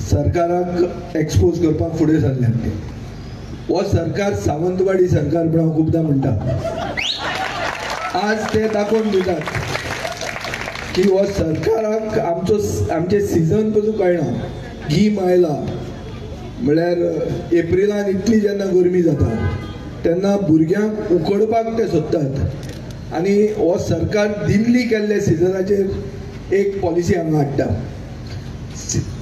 सरकाराक एक्सपोज करपाक फुडें सरले वो सरकार सावंतवाडी सरकार म्हण हांव खूबदां म्हणटा. आज ते दाखोवन दितात की हो सरकाराक आमचे सिजन पसून कळना. गीम आयला म्हळ्यार एप्रिलान इतली जेन्ना गरमी जाता तेन्ना भुरग्यांक उकडपाक ते सोदतात आनी हो सरकार दिल्ली केल्ले सिजनाचेर एक पॉलिसी हांगा हाडटा.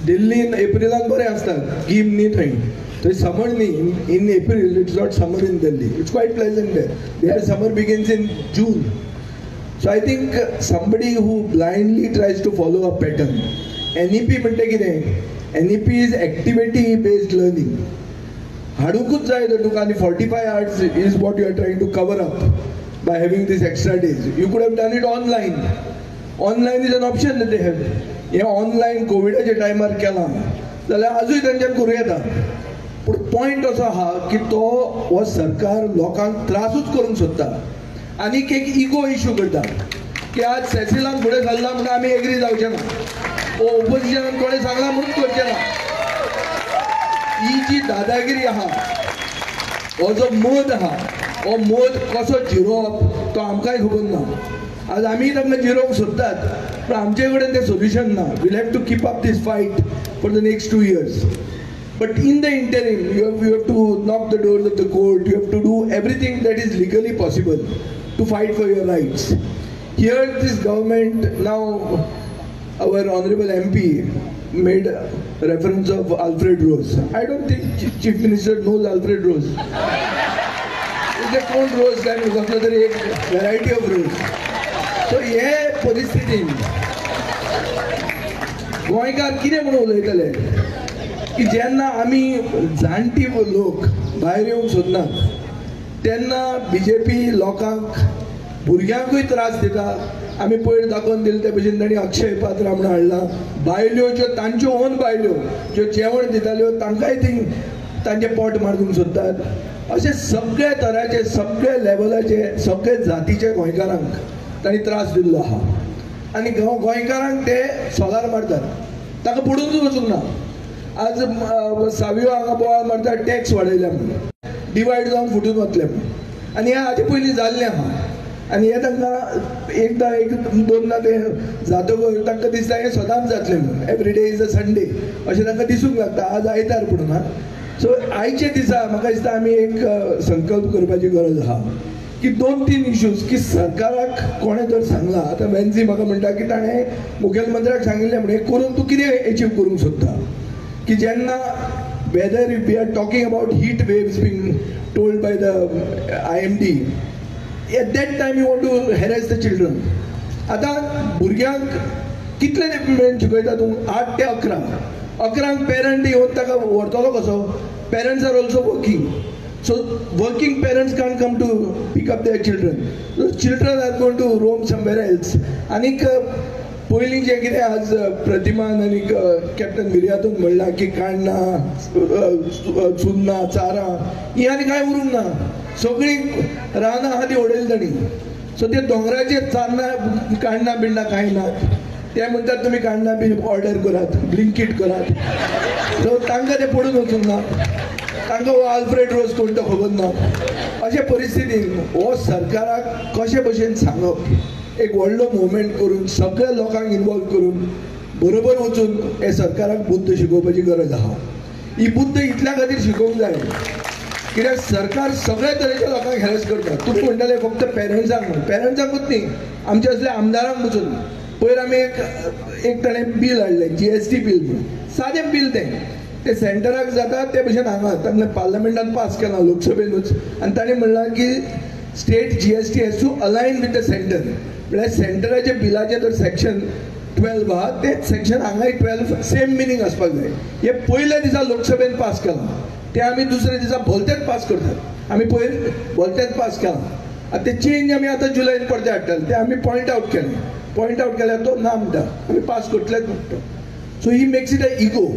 दिल्लीन एप्रिलान बरें आसता गीम न्ही थंय समर न्ही. In April it's not summer in Delhi. It's quite pleasant there summer begins in June. So I think somebody who blindly tries to follow a pattern. NEP म्हणटा कितें NEP is activity based learning. हाडूंकूच जाय तर तुका आनी 45 hours is what you are trying to cover up by having these extra days. You could have done it online. Online is an option that they have. हे online कोविडाच्या टायमार केलां जाल्यार आजूय तांच्यान करूं येता. पूण पॉयंट असो आहा की तो हो सरकार लोकांक त्रासूच करूंक सोदता आनीक एक इगो इश्यू करता की आज सेसिलान फुडें सरला म्हणून आमी एग्री जावचे ना. ओपोजिशनान कोणें सांगला म्हणून करचें ना. ही जी दादागिरी आहा हो जो मोद आहा हो मोद कसो जिरोवप तो आमकांय खबर ना. आज आमी तांकां जिरोवंक सोदतात पण आमचे कडेन तें सोल्युशन ना. We'll have to keep up this fight for the next 2 years. But in the interim, you have to knock the doors of the court. You have to do everything that is legally possible to fight for your rights. Here, this government now, our honorable MP made reference of Alfred Rose. I don't think Chief Minister knows Alfred Rose. It's a cone rose kind of another variety of rose. So हे परिस्थितीन गोंयकार कितें म्हणून उलयतले की जेन्ना आमी जाणटी लोक भायर येवंक सोदनात तेन्ना BJP लोकांक भुरग्यांकूय त्रास दिता. आमी पयर दाखोवन दिले ते भशेन तांणी अक्षय पात्र म्हणून हाडला. बायल्यो ज्यो तांच्यो ओन बायल्यो ज्यो जेवण दिताल्यो तांकांय ती तांचें पोट मारूंक सोदतात. अशे सगळे तराचे सगळे लेवलाचे सगळे जातीचे गोंयकारांक तांणी त्रास दिल्लो आहा आनी गोंयकारांक ते सोलार मारतात. ताका पडूनच वचूंक ना. आज सावियो हांगा बोवाळ मारता टॅक्स वाडयल्या म्हणून डिवायड जावन फुटून वतले म्हणून आनी हें हाचे पयलीं जाल्लें आहा. आनी हे तांकां एकदां एक दोनदां ते जातकच तांकां दिसता हें सदांच जातलें म्हणून. Every day is a Sunday अशें तांकां दिसूंक लागता. आज आयतार पडून हा. सो आयचे दिसा म्हाका दिसता आमी एक संकल्प करपाची गरज आहा की 2-3 इश्यूज की सरकाराक कोणें जर सांगलां. आतां वेन्सी म्हाका म्हणटा की ताणें मुखेलमंत्र्याक सांगिल्लें म्हणून करून तूं कितें अचीव करूंक सोदता की जेन्ना whether we are talking about heat waves been told by the IMD at that time you want to harass the children. आतां भुरग्यांक कितले मेळून शिकयता तूं 8 ते 11. 11 पेरंट येवन ताका व्हरतलो कसो. Parents are also working. So working parents can't come to pick up their children. Those children are going to roam somewhere else. आनीक पयलीं जें कितें आज प्रतिमान आनी कॅप्टन मिर्यातून म्हणलां की काण्णां चुन्नां चारां ही आनी कांय उरूंक ना. सगळीं रानां आहा ती उडयली तांणी. सो ते दोंगराचेर चान्नां काण्णां बिण्णां कांय नात. ते म्हणटात तुमी काण्णां बी ऑर्डर करात ब्लिंकीट करात. सो तांकां ते पडून वचूंक ना. तांकां हो आल्फ्रेड रोज कोण तो खबर ना. अशे परिस्थितीन हो सरकाराक कशे भशेन सांगप एक व्हडलो मुवमेंट करून सगळ्या लोकांक इनवॉल्व करून बरोबर वचून हे सरकाराक बुद्ध शिकोवपाची गरज आहा. ही बुद्ध इतल्या खातीर शिकोवंक जाय कित्याक सरकार सगळ्या तरेच्या लोकांक हॅरेस करता. तुमी म्हणटाले फक्त पेरंट्सांक म्हणून. पेरंट्सांकूच न्ही आमचे असले आमदारांक वचून. पयर आमी एक ताणें बील हाडलें GST बील म्हणून. सादें बील ते सेंटराक जाता ते भशेन हांगा ताणें पार्लमेंटान पास केलां लोकसभेनूच. आनी ताणें म्हणलां की state GST has to align with the centre. म्हळ्यार सेंटराच्या बिलाचें जर सेक्शन 12 आहा तेच सेक्शन हांगाय 12 सेम मिनींग आसपाक जाय. हे पयल्या दिसा लोकसभेन पास केलां ते आमी दुसऱ्या दिसा भलतेच पास करतात. आमी पयर भलतेच पास केलां. आतां ते चेंज आमी आतां जुलयान परते हाडटाले ते आमी पॉयंट आवट केलें. पॉयंट आवट केल्यार तो ना म्हणटा आमी पास करतलेच म्हणटा. So he makes it a ego.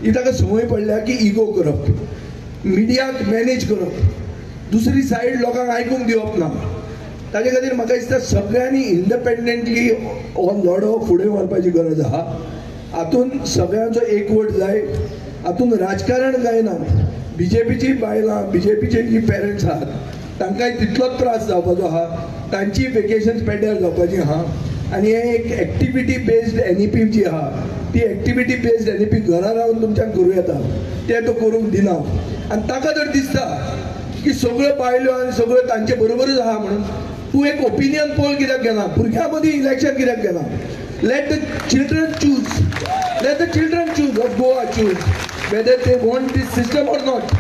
ही ताका संवय पडल्या की इगो करप मिडियाक मॅनेज करप दुसरी सायड लोकांक आयकूंक दिवप ना. ताजे खातीर म्हाका दिसता सगळ्यांनी इंडिपेंडंटली हो लढो फुडें व्हरपाची गरज आहा. हातून सगळ्यांचो एकवट जाय, हातून राजकारण जायना. बीजेपीची बायलां, बीजेपीचे जी पेरंट्स आहात तांकांय तितलोच त्रास जावपाचो आहा, तांची वेकेशन्स पेड्ड्यार जावपाची आहा. आनी हे एक एक्टिविटी बेस्ड NEP जी आहा ती एक्टिविटी बेस्ड NEP घरा रावन तुमच्यान करूं येता, ते तो करूंक दिना. आनी ताका जर दिसता की सगळ्यो बायल्यो आनी सगळ्यो तांचे बरोबरच आहा म्हणून, तूं एक ओपिनियन पोल कित्याक घेना? भुरग्यां मदीं इलेक्शन कित्याक घेना? Let the children choose, let the children choose of Goa choose whether they want this system or not.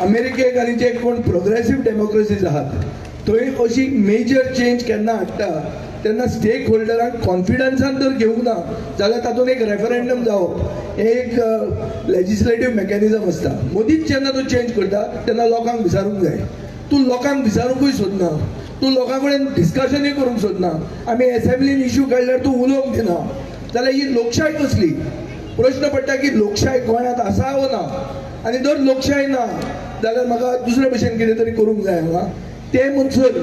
अमेरिकेक आनी जे कोण प्रोग्रेसीव डेमोक्रेसीज आहात थंय अशी मेजर चेंज केन्ना हाडटा तेन्ना स्टेक होल्डरांक कॉन्फिडन्सान जर घेवंक ना जाल्यार तातूंत एक रेफरंडम जावप हे एक लेजिस्लेटीव मेकॅनिझम आसता. मदींच जेन्ना तूं चेंज करता तेन्ना लोकांक विचारूंक जाय. तूं लोकांक विचारूंकूय सोदना, तूं लोकां कडेन डिस्कशनूय करूंक सोदना. आमी एसेंब्लीन इश्यू काडल्यार तूं उलोवंक दिना जाल्यार ही लोकशाय कसली? प्रश्न पडटा की लोकशाय गोंयांत आसा वो ना. आनी जर लोकशाय ना जाल्यार म्हाका दुसरे भशेन कितें तरी करूंक जाय हांगा. ते म्हणसर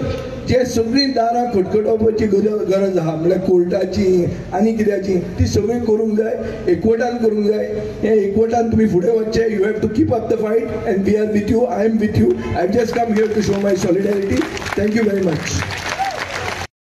जे सगळीं दारां खटखटोवपाची गरज आहा म्हळ्यार कोर्टाची आनी कित्याची ती सगळी करूंक जाय, एकवटान करूंक जाय. हे एकवटान तुमी फुडें वचचे. You have to keep up the fight and we are with you. I am with you. I just come here to show my solidarity. Thank you very much.